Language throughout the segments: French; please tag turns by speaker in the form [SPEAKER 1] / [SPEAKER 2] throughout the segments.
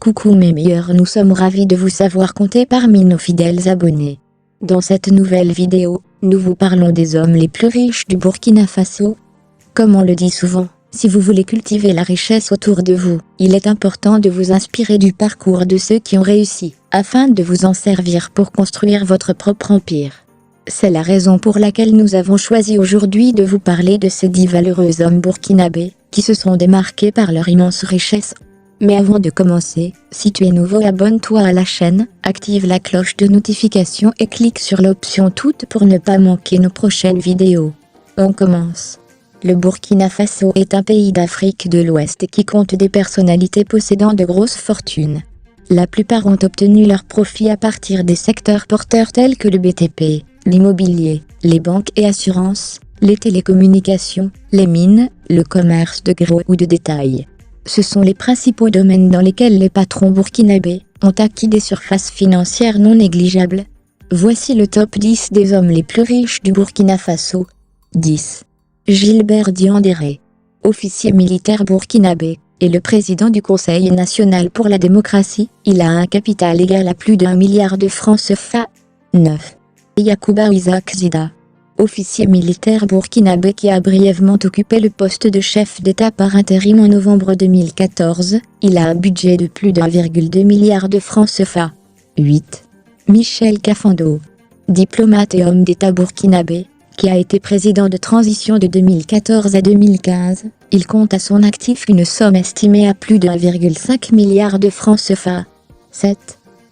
[SPEAKER 1] Coucou mes meilleurs, nous sommes ravis de vous savoir compter parmi nos fidèles abonnés. Dans cette nouvelle vidéo, nous vous parlons des hommes les plus riches du Burkina Faso. Comme on le dit souvent, si vous voulez cultiver la richesse autour de vous, il est important de vous inspirer du parcours de ceux qui ont réussi, afin de vous en servir pour construire votre propre empire. C'est la raison pour laquelle nous avons choisi aujourd'hui de vous parler de ces 10 valeureux hommes burkinabés, qui se sont démarqués par leur immense richesse. Mais avant de commencer, si tu es nouveau, abonne-toi à la chaîne, active la cloche de notification et clique sur l'option toutes pour ne pas manquer nos prochaines vidéos. On commence. Le Burkina Faso est un pays d'Afrique de l'Ouest qui compte des personnalités possédant de grosses fortunes. La plupart ont obtenu leurs profits à partir des secteurs porteurs tels que le BTP, l'immobilier, les banques et assurances, les télécommunications, les mines, le commerce de gros ou de détail. Ce sont les principaux domaines dans lesquels les patrons burkinabés ont acquis des surfaces financières non négligeables. Voici le top 10 des hommes les plus riches du Burkina Faso. 10. Gilbert Diendéré, officier militaire burkinabé, et le président du Conseil national pour la démocratie. Il a un capital égal à plus d'1 milliard de francs CFA. 9. Yacouba Isaac Zida, officier militaire burkinabé qui a brièvement occupé le poste de chef d'État par intérim en novembre 2014, il a un budget de plus d'1,2 milliard de francs CFA. 8. Michel Kafando, diplomate et homme d'État burkinabé, qui a été président de transition de 2014 à 2015, il compte à son actif une somme estimée à plus d'1,5 milliard de francs CFA. 7.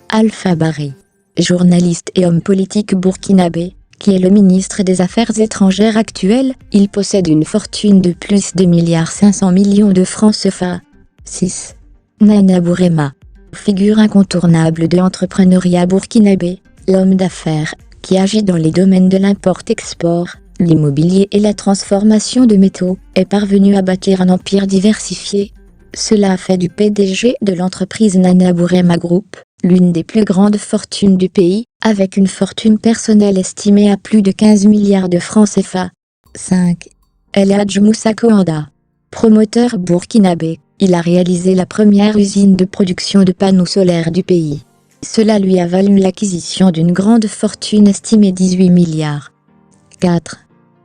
[SPEAKER 1] Alpha Barry, journaliste et homme politique burkinabé, qui est le ministre des Affaires étrangères actuel, il possède une fortune de plus de 1,5 milliard de francs CFA. 6. Nana Bourema, figure incontournable de l'entrepreneuriat burkinabé, l'homme d'affaires, qui agit dans les domaines de l'import-export, l'immobilier et la transformation de métaux, est parvenu à bâtir un empire diversifié. Cela a fait du PDG de l'entreprise Nana Bourema Group l'une des plus grandes fortunes du pays, avec une fortune personnelle estimée à plus de 15 milliards de francs CFA. 5. El Hadj Moussa Koanda, promoteur burkinabé, il a réalisé la première usine de production de panneaux solaires du pays. Cela lui a valu l'acquisition d'une grande fortune estimée 18 milliards. 4.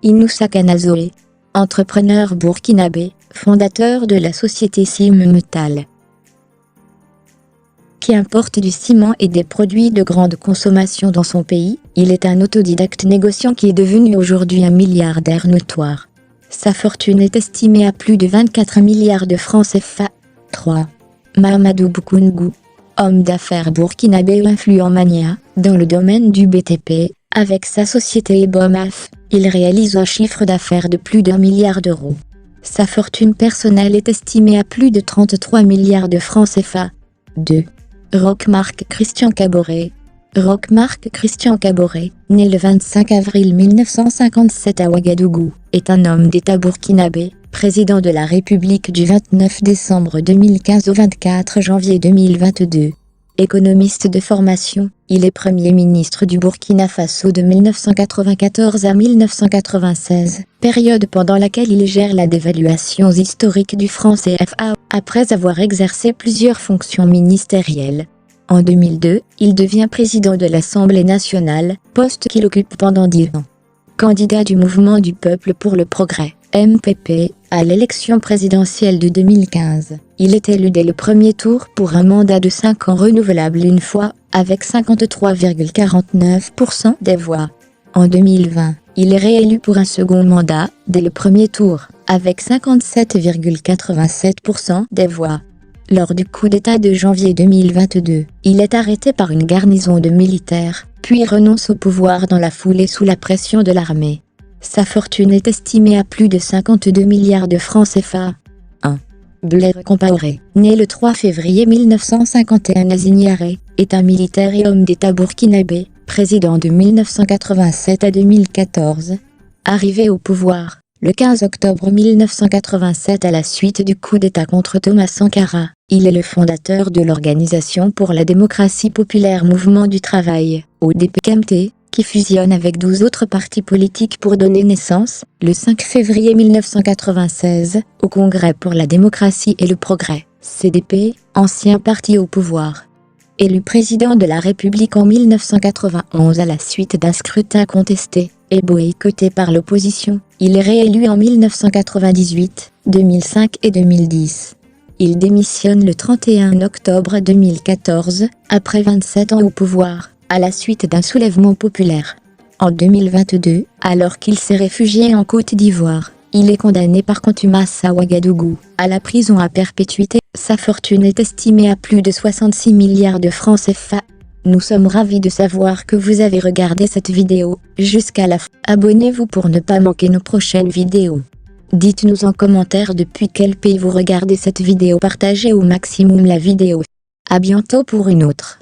[SPEAKER 1] Inoussa Kanazoé, entrepreneur burkinabé, fondateur de la société Sim Metal, qui importe du ciment et des produits de grande consommation dans son pays. Il est un autodidacte négociant qui est devenu aujourd'hui un milliardaire notoire. Sa fortune est estimée à plus de 24 milliards de francs CFA. 3. Mahamadou Boukoungou, homme d'affaires burkinabé influent mania, dans le domaine du BTP, avec sa société Ebomaf, il réalise un chiffre d'affaires de plus d'1 milliard d'euros. Sa fortune personnelle est estimée à plus de 33 milliards de francs CFA. 2. Roch-Marc Christian Kaboré. Roch-Marc Christian Kaboré, né le 25 avril 1957 à Ouagadougou, est un homme d'État burkinabé, président de la République du 29 décembre 2015 au 24 janvier 2022. Économiste de formation, il est Premier ministre du Burkina Faso de 1994 à 1996, période pendant laquelle il gère la dévaluation historique du franc CFA, après avoir exercé plusieurs fonctions ministérielles. En 2002, il devient président de l'Assemblée nationale, poste qu'il occupe pendant 10 ans. Candidat du Mouvement du Peuple pour le Progrès, MPP, à l'élection présidentielle de 2015, il est élu dès le premier tour pour un mandat de 5 ans renouvelable une fois, avec 53,49% des voix. En 2020, il est réélu pour un second mandat, dès le premier tour, avec 57,87% des voix. Lors du coup d'État de janvier 2022, il est arrêté par une garnison de militaires, puis renonce au pouvoir dans la foulée sous la pression de l'armée. Sa fortune est estimée à plus de 52 milliards de francs CFA. 1. Blaise Compaoré, né le 3 février 1951 à Ziguinchor, est un militaire et homme d'État burkinabé, président de 1987 à 2014. Arrivé au pouvoir, le 15 octobre 1987 à la suite du coup d'État contre Thomas Sankara, il est le fondateur de l'Organisation pour la démocratie populaire Mouvement du Travail, ODP-KMT, qui fusionne avec 12 autres partis politiques pour donner naissance, le 5 février 1996, au Congrès pour la démocratie et le progrès, CDP, ancien parti au pouvoir. Élu président de la République en 1991 à la suite d'un scrutin contesté et boycotté par l'opposition, il est réélu en 1998, 2005 et 2010. Il démissionne le 31 octobre 2014, après 27 ans au pouvoir, à la suite d'un soulèvement populaire. En 2022, alors qu'il s'est réfugié en Côte d'Ivoire, il est condamné par contumace à Ouagadougou, à la prison à perpétuité. Sa fortune est estimée à plus de 66 milliards de francs CFA. Nous sommes ravis de savoir que vous avez regardé cette vidéo jusqu'à la fin. Abonnez-vous pour ne pas manquer nos prochaines vidéos. Dites-nous en commentaire depuis quel pays vous regardez cette vidéo. Partagez au maximum la vidéo. À bientôt pour une autre.